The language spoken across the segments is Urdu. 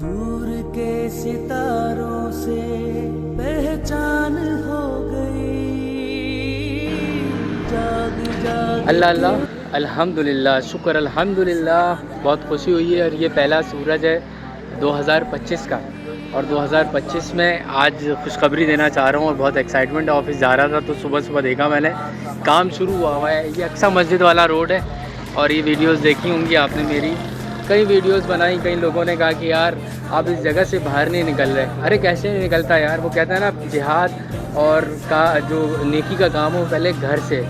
دور کے ستاروں سے پہچان ہو گئی، جاگ جاگ اللہ اللہ الحمدللہ، شکر الحمدللہ، بہت خوشی ہوئی ہے۔ اور یہ پہلا سورج ہے 2025 کا، اور 2025 میں آج خوشخبری دینا چاہ رہا ہوں، اور بہت ایکسائٹمنٹ ہے۔ آفس جا رہا تھا تو صبح دیکھا میں نے کام شروع ہوا ہے۔ یہ اقصی مسجد والا روڈ ہے، اور یہ ویڈیوز دیکھی ہوں گی آپ نے میری، کئی ویڈیوز بنائی۔ کئی لوگوں نے کہا کہ یار آپ اس جگہ سے باہر نہیں نکل رہے۔ ارے کیسے نہیں نکلتا یار، وہ کہتا ہے نا جہاد اور کا جو نیکی کا کام ہو پہلے گھر سے،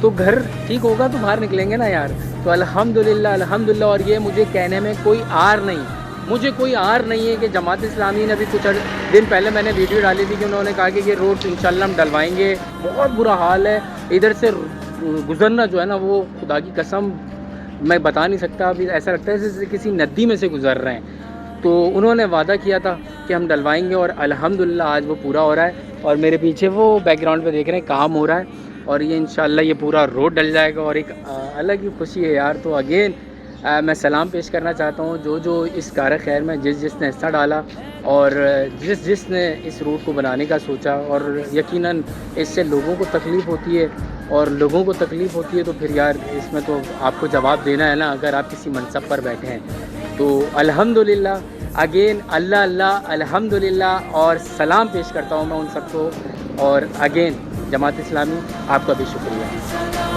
تو گھر ٹھیک ہوگا تو باہر نکلیں گے نا یار۔ تو الحمدللہ الحمدللہ۔ اور یہ مجھے کہنے میں کوئی آر نہیں، مجھے کوئی آر نہیں ہے کہ جماعت اسلامی نے بھی کچھ دن پہلے میں نے ویڈیو ڈالی تھی کہ انہوں نے کہا کہ یہ روڈ انشاءاللہ ہم ڈلوائیں گے۔ بہت برا حال ہے ادھر سے گزرنا، جو ہے نا وہ خدا کی قسم میں بتا نہیں سکتا۔ ابھی ایسا لگتا ہے جیسے کسی ندی میں سے گزر رہے ہیں۔ تو انہوں نے وعدہ کیا تھا کہ ہم ڈلوائیں گے، اور الحمدللہ آج وہ پورا ہو رہا ہے۔ اور میرے پیچھے وہ بیک گراؤنڈ پہ دیکھ رہے ہیں کام ہو رہا ہے، اور یہ انشاءاللہ یہ پورا روڈ ڈل جائے گا، اور ایک الگ ہی خوشی ہے یار۔ تو اگین میں سلام پیش کرنا چاہتا ہوں جو اس کار خیر میں جس نے حصہ ڈالا، اور جس نے اس روڈ کو بنانے کا سوچا۔ اور یقیناً اس سے لوگوں کو تکلیف ہوتی ہے، اور لوگوں کو تکلیف ہوتی ہے تو پھر یار اس میں تو آپ کو جواب دینا ہے نا، اگر آپ کسی منصب پر بیٹھے ہیں تو۔ الحمدللہ اگین اللہ اللہ الحمدللہ، اور سلام پیش کرتا ہوں میں ان سب کو، اور اگین جماعت اسلامی آپ کا بھی شکریہ۔